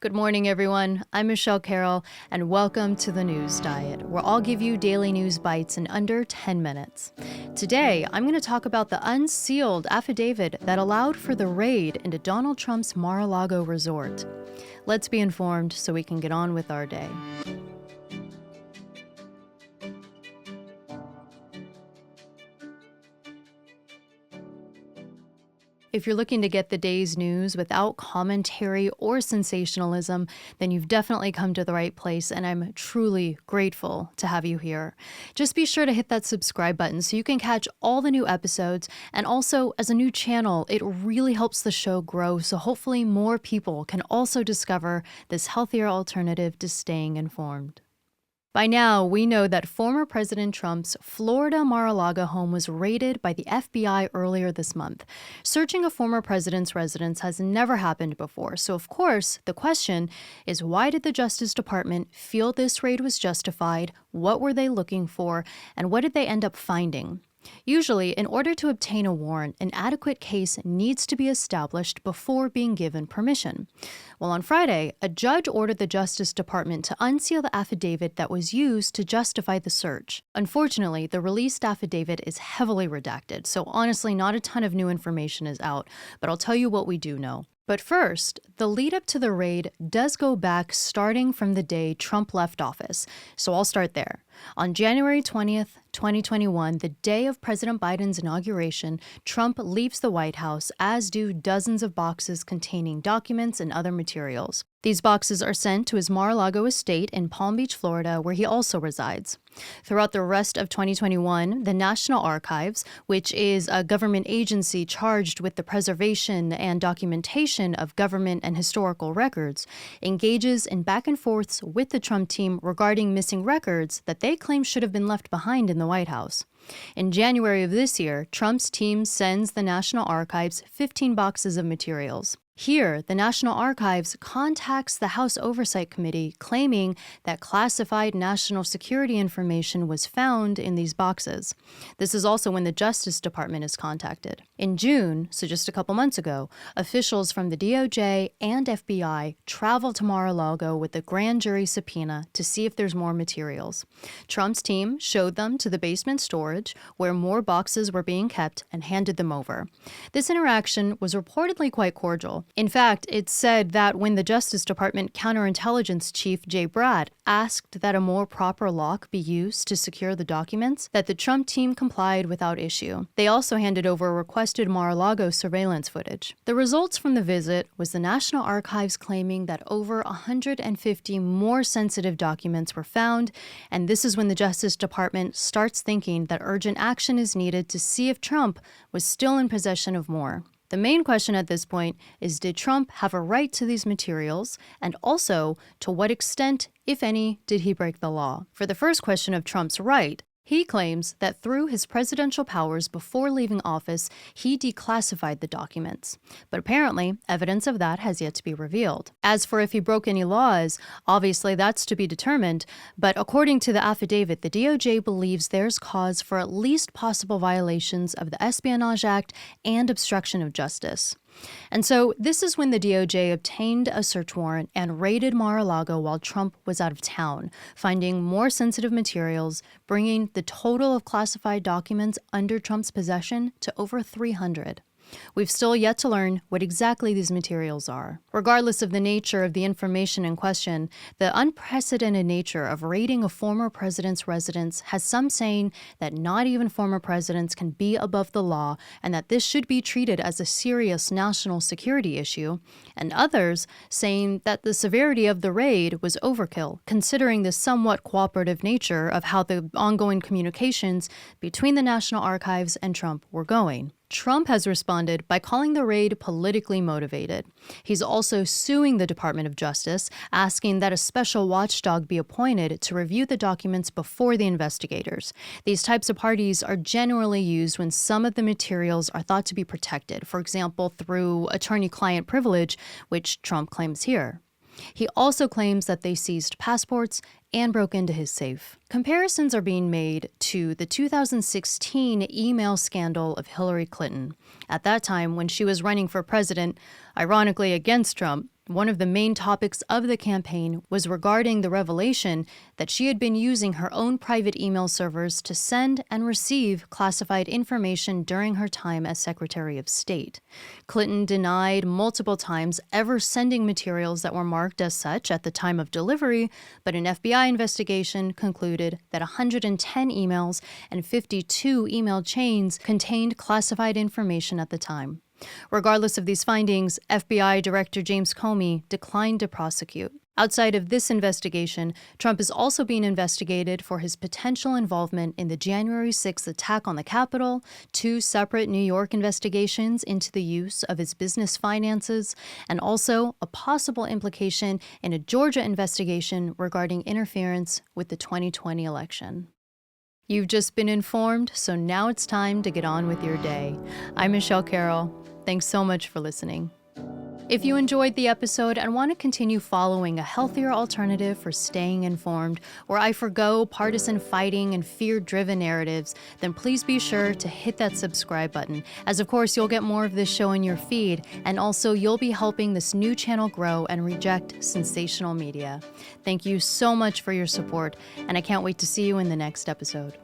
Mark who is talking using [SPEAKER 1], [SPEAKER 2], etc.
[SPEAKER 1] Good morning, everyone. I'm Michele Carroll, and welcome to the News Diet, where I'll give you daily news bites in under 10 minutes. Today, I'm going to talk about the unsealed affidavit that allowed for the raid into Donald Trump's Mar-a-Lago resort. Let's be informed so we can get on with our day. If you're looking to get the day's news without commentary or sensationalism, then you've definitely come to the right place, and I'm truly grateful to have you here. Just be sure to hit that subscribe button so you can catch all the new episodes, and also, as a new channel, it really helps the show grow, so hopefully more people can also discover this healthier alternative to staying informed. By now, we know that former President Trump's Florida Mar-a-Lago home was raided by the FBI earlier this month. Searching a former president's residence has never happened before, so of course, the question is, why did the Justice Department feel this raid was justified? What were they looking for? And what did they end up finding? Usually, in order to obtain a warrant, an adequate case needs to be established before being given permission. Well, on Friday, a judge ordered the Justice Department to unseal the affidavit that was used to justify the search. Unfortunately, the released affidavit is heavily redacted, so honestly, not a ton of new information is out, but I'll tell you what we do know. But first, the lead up to the raid does go back starting from the day Trump left office, so I'll start there. On January 20th, 2021, the day of President Biden's inauguration, Trump leaves the White House, as do dozens of boxes containing documents and other materials. These boxes are sent to his Mar-a-Lago estate in Palm Beach, Florida, where he also resides. Throughout the rest of 2021, the National Archives, which is a government agency charged with the preservation and documentation of government and historical records, engages in back and forths with the Trump team regarding missing records that they claim should have been left behind in the White House. In January of this year, Trump's team sends the National Archives 15 boxes of materials. Here, the National Archives contacts the House Oversight Committee, claiming that classified national security information was found in these boxes. This is also when the Justice Department is contacted. In June, so just a couple months ago, officials from the DOJ and FBI travel to Mar-a-Lago with a grand jury subpoena to see if there's more materials. Trump's team showed them to the basement storage, where more boxes were being kept, and handed them over. This interaction was reportedly quite cordial. In fact, it's said that when the Justice Department counterintelligence chief Jay Bratt asked that a more proper lock be used to secure the documents, that the Trump team complied without issue. They also handed over requested Mar-a-Lago surveillance footage. The results from the visit was the National Archives claiming that over 150 more sensitive documents were found, and this is when the Justice Department starts thinking that urgent action is needed to see if Trump was still in possession of more. The main question at this point is, did Trump have a right to these materials? And also, to what extent, if any, did he break the law? For the first question of Trump's right, he claims that through his presidential powers before leaving office, he declassified the documents. But apparently, evidence of that has yet to be revealed. As for if he broke any laws, obviously that's to be determined, but according to the affidavit, the DOJ believes there's cause for at least possible violations of the Espionage Act and obstruction of justice. And so this is when the DOJ obtained a search warrant and raided Mar-a-Lago while Trump was out of town, finding more sensitive materials, bringing the total of classified documents under Trump's possession to over 300. We've still yet to learn what exactly these materials are. Regardless of the nature of the information in question, the unprecedented nature of raiding a former president's residence has some saying that not even former presidents can be above the law and that this should be treated as a serious national security issue, and others saying that the severity of the raid was overkill, considering the somewhat cooperative nature of how the ongoing communications between the National Archives and Trump were going. Trump has responded by calling the raid politically motivated. He's also suing the Department of Justice, asking that a special watchdog be appointed to review the documents before the investigators. These types of parties are generally used when some of the materials are thought to be protected, for example, through attorney-client privilege, which Trump claims here. He also claims that they seized passports and broke into his safe. Comparisons are being made to the 2016 email scandal of Hillary Clinton. At that time, when she was running for president, ironically against Trump, One of the main topics of the campaign was regarding the revelation that she had been using her own private email servers to send and receive classified information during her time as Secretary of State. Clinton denied multiple times ever sending materials that were marked as such at the time of delivery, but an FBI investigation concluded that 110 emails and 52 email chains contained classified information at the time. Regardless of these findings, FBI Director James Comey declined to prosecute. Outside of this investigation, Trump is also being investigated for his potential involvement in the January 6th attack on the Capitol, 2 separate New York investigations into the use of his business finances, and also a possible implication in a Georgia investigation regarding interference with the 2020 election. You've just been informed, so now it's time to get on with your day. I'm Michele Carroll. Thanks so much for listening. If you enjoyed the episode and want to continue following a healthier alternative for staying informed, where I forgo partisan fighting and fear-driven narratives, then please be sure to hit that subscribe button, as of course you'll get more of this show in your feed, and also you'll be helping this new channel grow and reject sensational media. Thank you so much for your support, and I can't wait to see you in the next episode.